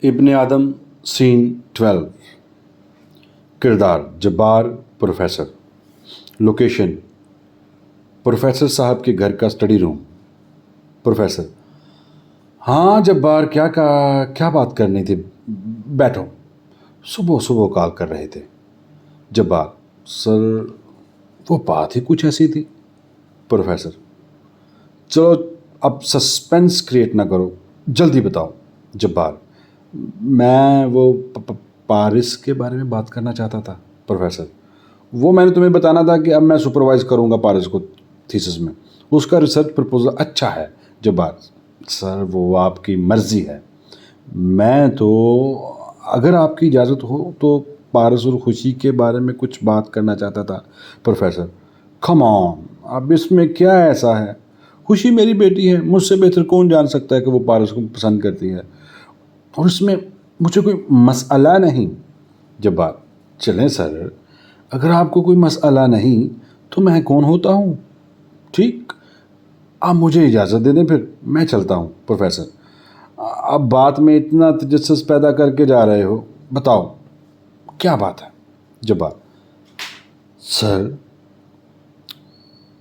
इब्ने आदम scene 12। किरदार Jabbar professor. Location professor साहब के घर का स्टडी रूम। प्रोफेसर: हाँ जब्बार, क्या बात करनी थी? बैठो। सुबह सुबह कॉल कर रहे थे। जब्बार: सर वो बात ही कुछ ऐसी थी। प्रोफेसर: चलो अब सस्पेंस क्रिएट ना करो, जल्दी बताओ। जब्बार: मैं वो पारिस के बारे में बात करना चाहता था। प्रोफेसर: वो मैंने तुम्हें बताना था कि अब मैं सुपरवाइज करूंगा पारिस को थीसिस में। उसका रिसर्च प्रपोजल अच्छा है। जब्बार: सर वो आपकी मर्जी है। मैं तो अगर आपकी इजाज़त हो तो पारस और खुशी के बारे में कुछ बात करना चाहता था। प्रोफेसर: कम ऑन, अब इसमें क्या ऐसा है? खुशी मेरी बेटी है, मुझसे बेहतर कौन जान सकता है कि वो पारस को पसंद करती है, और इसमें मुझे कोई मसला नहीं। जब्बार: चलें सर, अगर आपको कोई मसला नहीं तो मैं कौन होता हूँ? ठीक, आप मुझे इजाज़त दे दें, फिर मैं चलता हूँ। प्रोफेसर: अब बात में इतना तजस्सुस पैदा करके जा रहे हो, बताओ क्या बात है? जब्बार: सर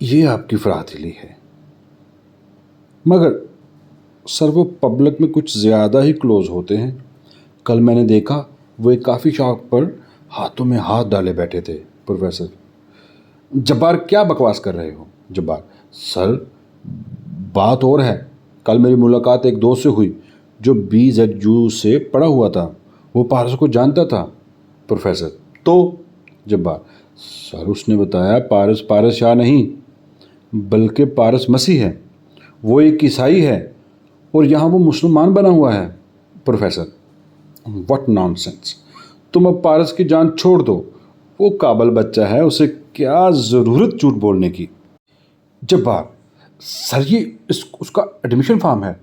ये आपकी फरादिली है, मगर सर वो पब्लिक में कुछ ज़्यादा ही क्लोज होते हैं। कल मैंने देखा वो एक काफ़ी शॉप पर हाथों में हाथ डाले बैठे थे। प्रोफेसर: जब्बार क्या बकवास कर रहे हो? जब्बार: सर बात और है, कल मेरी मुलाकात एक दोस्त से हुई जो BZU से पढ़ा हुआ था। वो पारस को जानता था। प्रोफेसर: तो? जब्बार: सर उसने बताया पारस पारस शाह नहीं बल्कि पारस मसीह है। वो एक ईसाई है और यहाँ वो मुसलमान बना हुआ है। प्रोफेसर: व्हाट नॉनसेंस, तुम अब पारस की जान छोड़ दो। वो काबल बच्चा है, उसे क्या ज़रूरत झूठ बोलने की? जब्बार: सर ये उसका एडमिशन फॉर्म है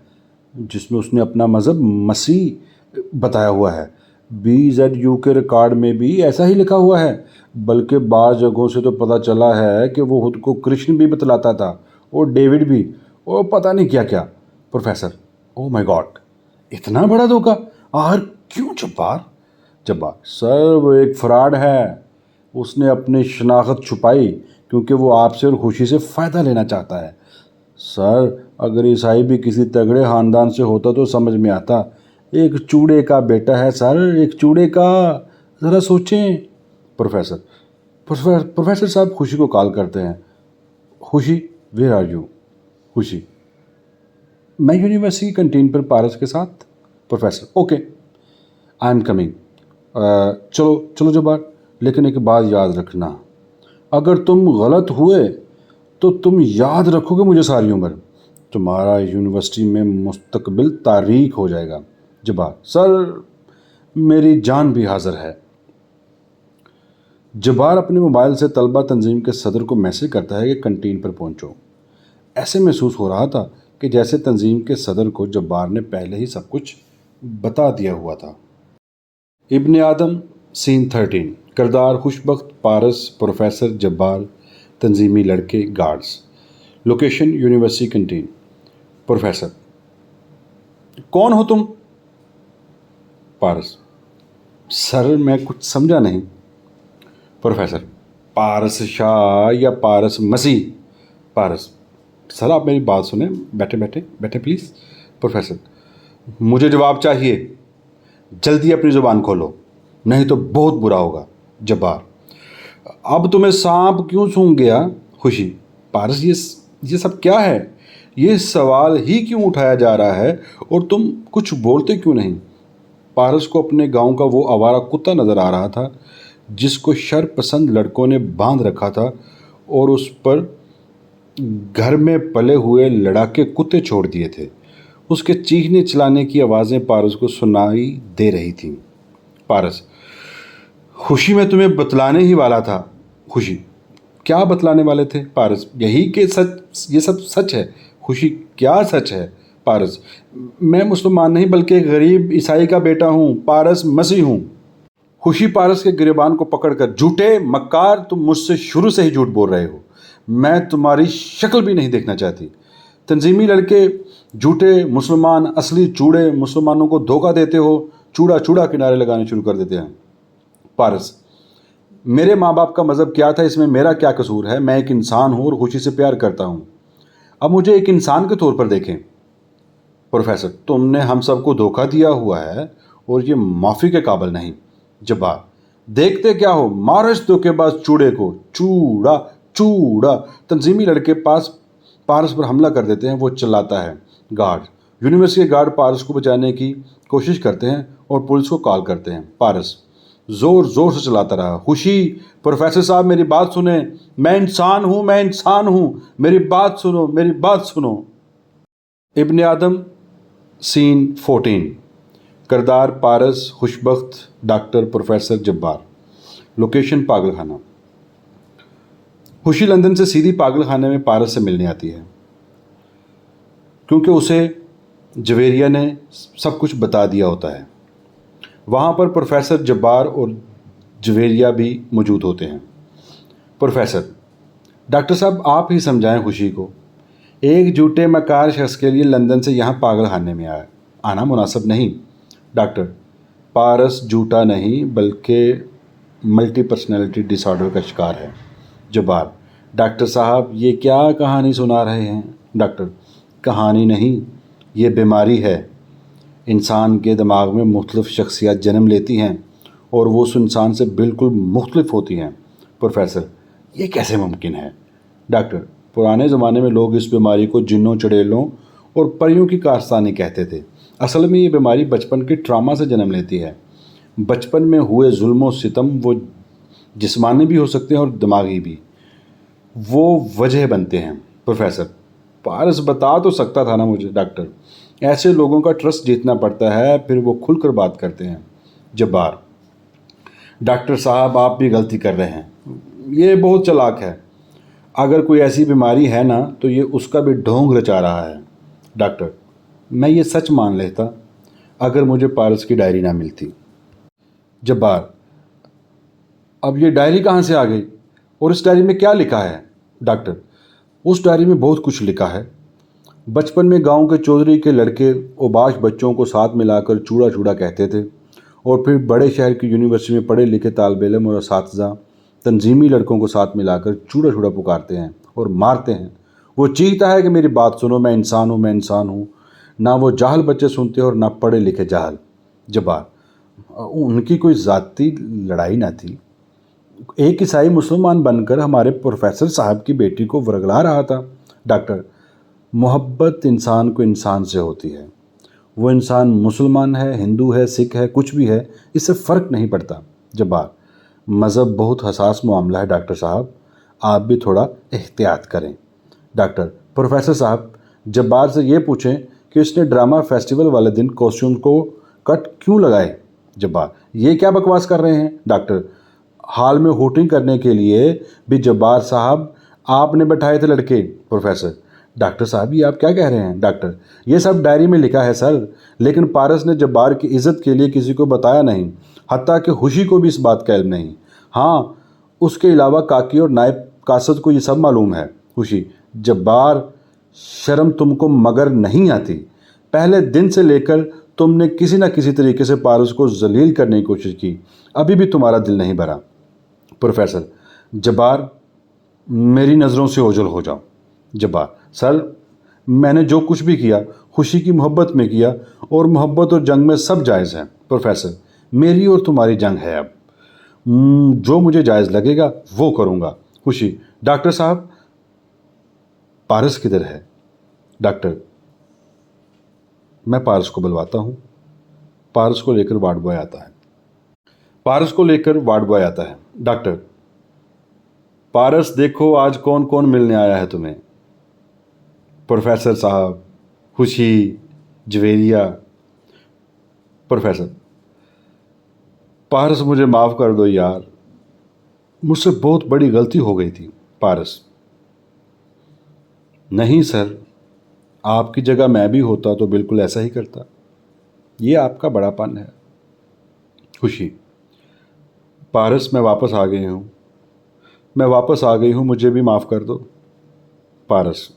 जिसमें उसने अपना मज़हब मसीह बताया हुआ है। BZU के रिकॉर्ड में भी ऐसा ही लिखा हुआ है, बल्कि बाज़ जगहों से तो पता चला है कि वो खुद को कृष्ण भी बतलाता था, और डेविड भी, और पता नहीं क्या क्या। प्रोफेसर: ओह माय गॉड, इतना बड़ा धोखा! आखिर क्यों जब्बार? जब्बार: सर वो एक फ्रॉड है। उसने अपनी शनाख्त छुपाई क्योंकि वो आपसे और खुशी से फ़ायदा लेना चाहता है। सर अगर ईसाई भी किसी तगड़े ख़ानदान से होता तो समझ में आता। एक चूड़े का बेटा है सर, एक चूड़े का, ज़रा सोचें। प्रोफेसर प्रोफेसर प्रोफेसर साहब खुशी को कॉल करते हैं। खुशी, वेयर आर यू? खुशी: मैं यूनिवर्सिटी कैंटीन पर पारस के साथ। Professor: okay, I am coming. चलो चलो जब्बार, लेकिन एक बात याद रखना, अगर तुम गलत हुए तो तुम याद रखोगे मुझे सारी उम्र। तुम्हारा यूनिवर्सिटी में मुस्तकबिल तारीख हो जाएगा। जब्बार: सर मेरी जान भी हाजिर है। जब्बार अपने मोबाइल से तलबा तंजीम के सदर को मैसेज करता है कि कैंटीन पर पहुंचो। ऐसे महसूस हो रहा था कि जैसे तंजीम के सदर को जब्बार ने पहले ही सब कुछ बता दिया हुआ था। इब्ने आदम सीन 13। किरदार खुशबख्त पारस, प्रोफेसर जब्बार, तंजीमी लड़के, guards. Location university canteen. Professor: कौन हो तुम? पारस: सर मैं कुछ समझा नहीं। प्रोफेसर: पारस शाह या पारस मसीह? पारस: सर आप मेरी बात सुने, बैठे बैठे बैठे प्लीज़। प्रोफेसर: मुझे जवाब चाहिए, जल्दी अपनी ज़ुबान खोलो, नहीं तो बहुत बुरा होगा। जब्बार: अब तुम्हें सांप क्यों सूंघ गया? खुशी: पारस ये सब क्या है? ये सवाल ही क्यों उठाया जा रहा है और तुम कुछ बोलते क्यों नहीं? पारस को अपने गांव का वो आवारा कुत्ता नज़र आ रहा था जिसको शरपसंद लड़कों ने बांध रखा था और उस पर घर में पले हुए लड़ाके कुत्ते छोड़ दिए थे। उसके चीखने चिल्लाने की आवाज़ें पारस को सुनाई दे रही थीं। पारस: खुशी मैं तुम्हें बतलाने ही वाला था। खुशी: क्या बतलाने वाले थे? पारस: यही कि सच, ये सब सच है। खुशी: क्या सच है? पारस: मैं मुसलमान नहीं बल्कि एक गरीब ईसाई का बेटा हूँ, पारस मसीह हूँ। खुशी पारस के गिरेबान को पकड़कर: झूठे मक्कार, तुम मुझसे शुरू से ही झूठ बोल रहे हो। मैं तुम्हारी शक्ल भी नहीं देखना चाहती। तंजीमी लड़के, झूठे मुसलमान, असली चूड़े, मुसलमानों को धोखा देते हो। चूड़ा चूड़ा किनारे लगाने शुरू कर देते हैं। पारस, मेरे माँ बाप का मज़हब क्या था, इसमें मेरा क्या कसूर है? मैं एक इंसान हूँ और खुशी से प्यार करता हूँ। अब मुझे एक इंसान के तौर पर देखें। प्रोफेसर, तुमने हम सबको धोखा दिया हुआ है और ये माफ़ी के काबिल नहीं। जब्बार, देखते क्या हो, मारो इस धोखेबाज चूड़े को। चूड़ा चूड़ा। तंजीमी लड़के पारस पर हमला कर देते हैं। वो चिल्लाता है। गार्ड, यूनिवर्सिटी के गार्ड पारस को बचाने की कोशिश करते हैं और पुलिस को कॉल करते हैं। पारस जोर जोर से चलाता रहा। खुशी, प्रोफेसर साहब मेरी बात सुने, मैं इंसान हूँ, मैं इंसान हूँ, मेरी बात सुनो, मेरी बात सुनो। इब्ने आदम सीन 14। किरदार पारस, खुशबख्त, डॉक्टर, प्रोफेसर, जब्बार। लोकेशन पागल खाना। खुशी लंदन से सीधी पागल खाने में पारस से मिलने आती है क्योंकि उसे जवेरिया ने सब कुछ बता दिया होता है। वहाँ पर प्रोफेसर, जब्बार और जवेरिया भी मौजूद होते हैं। प्रोफेसर, डॉक्टर साहब आप ही समझाएं खुशी को। एक झूठे मकार शख्स के लिए लंदन से यहाँ पागल खाने में आना मुनासिब नहीं। डॉक्टर, पारस झूठा नहीं बल्कि मल्टी पर्सनैलिटी डिसऑर्डर का शिकार है। जब्बार, डॉक्टर साहब ये क्या कहानी सुना रहे हैं? डॉक्टर, कहानी नहीं, ये बीमारी है। इंसान के दिमाग में मुख्तलिफ शख्सियत जन्म लेती हैं और वो उस इंसान से बिल्कुल मुख्तलिफ होती हैं। प्रोफेसर, ये कैसे मुमकिन है? डॉक्टर, पुराने ज़माने में लोग इस बीमारी को जिन्नों, चुड़ैलों और परियों की कारस्तानी कहते थे। असल में ये बीमारी बचपन के ट्रामा से जन्म लेती है। बचपन में हुए जुल्म सितम वो जिस्मानी भी हो सकते हैं और दिमागी भी, वो वजह बनते हैं। प्रोफेसर, पारस बता तो सकता था ना मुझे। डॉक्टर, ऐसे लोगों का ट्रस्ट जीतना पड़ता है, फिर वो खुलकर बात करते हैं। जब्बार, डॉक्टर साहब आप भी गलती कर रहे हैं, ये बहुत चालाक है। अगर कोई ऐसी बीमारी है ना तो ये उसका भी ढोंग रचा रहा है। डॉक्टर, मैं ये सच मान लेता अगर मुझे पारस की डायरी ना मिलती। जब्बार, अब ये डायरी कहाँ से आ गई और इस डायरी में क्या लिखा है? डॉक्टर, उस डायरी में बहुत कुछ लिखा है। बचपन में गांव के चौधरी के लड़के ओबाश बच्चों को साथ मिलाकर चूड़ा चूड़ा कहते थे और फिर बड़े शहर की यूनिवर्सिटी में पढ़े लिखे तालिब इल्म और असातिज़ा तंजीमी लड़कों को साथ मिलाकर चूड़ा चूड़ा पुकारते हैं और मारते हैं। वो चीखता है कि मेरी बात सुनो, मैं इंसान हूँ, मैं इंसान हूँ। ना वो जाहल बच्चे सुनते और ना पढ़े लिखे जाहल। जब्बार, उनकी कोई ज़ाती लड़ाई ना थी। एक ईसाई मुसलमान बनकर हमारे प्रोफेसर साहब की बेटी को वरगला रहा था। डॉक्टर, मोहब्बत इंसान को इंसान से होती है। वो इंसान मुसलमान है, हिंदू है, सिख है, कुछ भी है, इससे फ़र्क नहीं पड़ता। जब्बार, मज़हब बहुत हसास मामला है डॉक्टर साहब, आप भी थोड़ा एहतियात करें। डॉक्टर, प्रोफेसर साहब जब्बार से ये पूछें कि उसने ड्रामा फेस्टिवल वाले दिन कॉस्ट्यूम को कट क्यों लगाए। जब्बार, ये क्या बकवास कर रहे हैं? डॉक्टर, हाल में होटिंग करने के लिए भी जब्बार साहब आपने बैठाए थे लड़के। प्रोफेसर, डॉक्टर साहब ये आप क्या कह रहे हैं? डॉक्टर, ये सब डायरी में लिखा है सर, लेकिन पारस ने जब्बार की इज्जत के लिए किसी को बताया नहीं, हत्ता कि खुशी को भी इस बात का इल्म नहीं। हाँ, उसके अलावा काकी और नायब कासद को ये सब मालूम है। खुशी, जब्बार, शर्म तुमको मगर नहीं आती? पहले दिन से लेकर तुमने किसी न किसी तरीके से पारस को जलील करने की कोशिश की, अभी भी तुम्हारा दिल नहीं भरा। प्रोफेसर, जब्बार, मेरी नज़रों से ओझल हो जाओ। जब्बार, सर मैंने जो कुछ भी किया खुशी की मोहब्बत में किया और मोहब्बत और जंग में सब जायज़ है। प्रोफेसर, मेरी और तुम्हारी जंग है अब। जो मुझे जायज़ लगेगा वो करूँगा। खुशी, डॉक्टर साहब पारस किधर है? डॉक्टर, मैं पारस को बुलवाता हूँ। पारस को लेकर वार्ड बॉय आता है। डॉक्टर, पारस देखो आज कौन कौन मिलने आया है तुम्हें। प्रोफेसर साहब, खुशी, जवेरिया। प्रोफेसर, पारस मुझे माफ़ कर दो यार, मुझसे बहुत बड़ी गलती हो गई थी। पारस, नहीं सर, आपकी जगह मैं भी होता तो बिल्कुल ऐसा ही करता, ये आपका बड़ापन है। खुशी, पारस मैं वापस आ गई हूँ, मुझे भी माफ़ कर दो। पारस,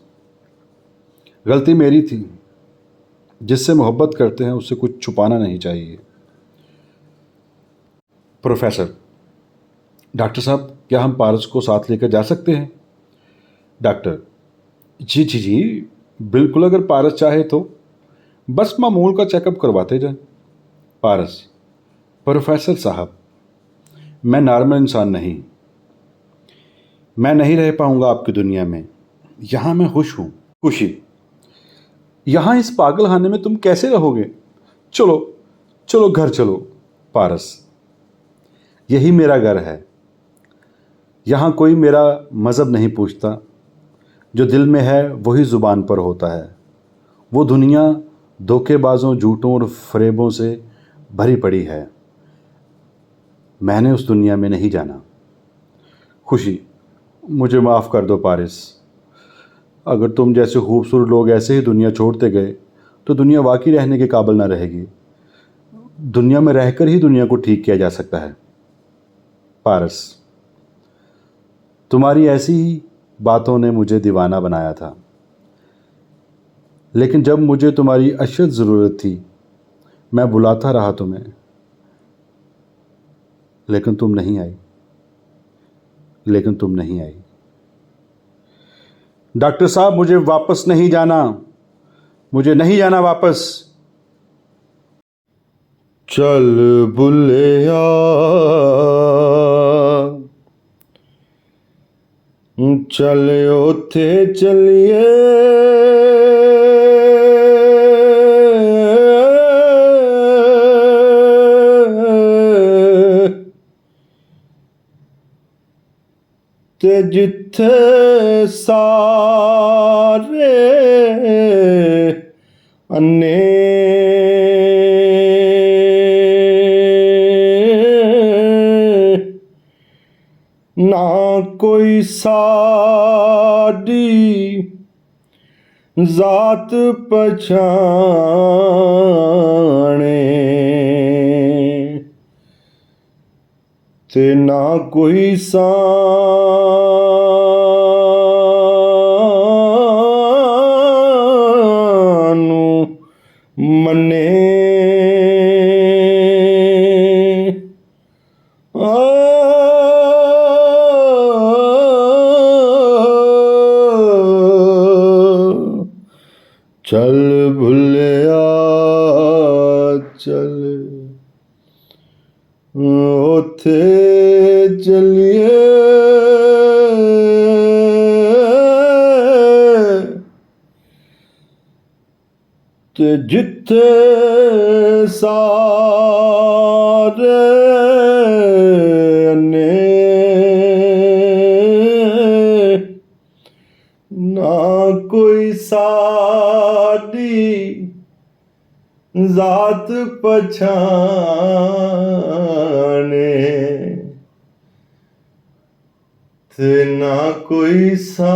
गलती मेरी थी, जिससे मोहब्बत करते हैं उससे कुछ छुपाना नहीं चाहिए। प्रोफेसर, डॉक्टर साहब, क्या हम पारस को साथ लेकर जा सकते हैं? डॉक्टर, जी जी जी, बिल्कुल, अगर पारस चाहे तो बस मामूल का चेकअप करवाते जाएं। पारस, प्रोफेसर साहब, मैं नॉर्मल इंसान नहीं, मैं नहीं रह पाऊंगा आपकी दुनिया में। यहाँ मैं खुश हूँ। खुशी, यहाँ इस पागलखाने में तुम कैसे रहोगे? चलो, चलो घर चलो। पारस, यही मेरा घर है। यहाँ कोई मेरा मज़हब नहीं पूछता। जो दिल में है वही ज़ुबान पर होता है। वो दुनिया धोखेबाजों, झूठों और फरेबों से भरी पड़ी है। मैंने उस दुनिया में नहीं जाना। खुशी, मुझे माफ़ कर दो पारिस। अगर तुम जैसे खूबसूरत लोग ऐसे ही दुनिया छोड़ते गए तो दुनिया वाकई रहने के काबिल ना रहेगी। दुनिया में रहकर ही दुनिया को ठीक किया जा सकता है। पारस, तुम्हारी ऐसी ही बातों ने मुझे दीवाना बनाया था, लेकिन जब मुझे तुम्हारी अशद ज़रूरत थी मैं बुलाता रहा तुम्हें, लेकिन तुम नहीं आई। लेकिन तुम नहीं आई। डॉक्टर साहब, मुझे वापस नहीं जाना। मुझे नहीं जाना वापस। चल बुल्लिया चल उथे चलिए ते जिथे सारे अन्ने ना कोई साडी जात पछाणे ते ना कोई सानू मन्ने चल भुलिया चल उथे चलिए ते जिथे सारे अन्ने ना कोई साडी जात पछाणे ते ना कोई सा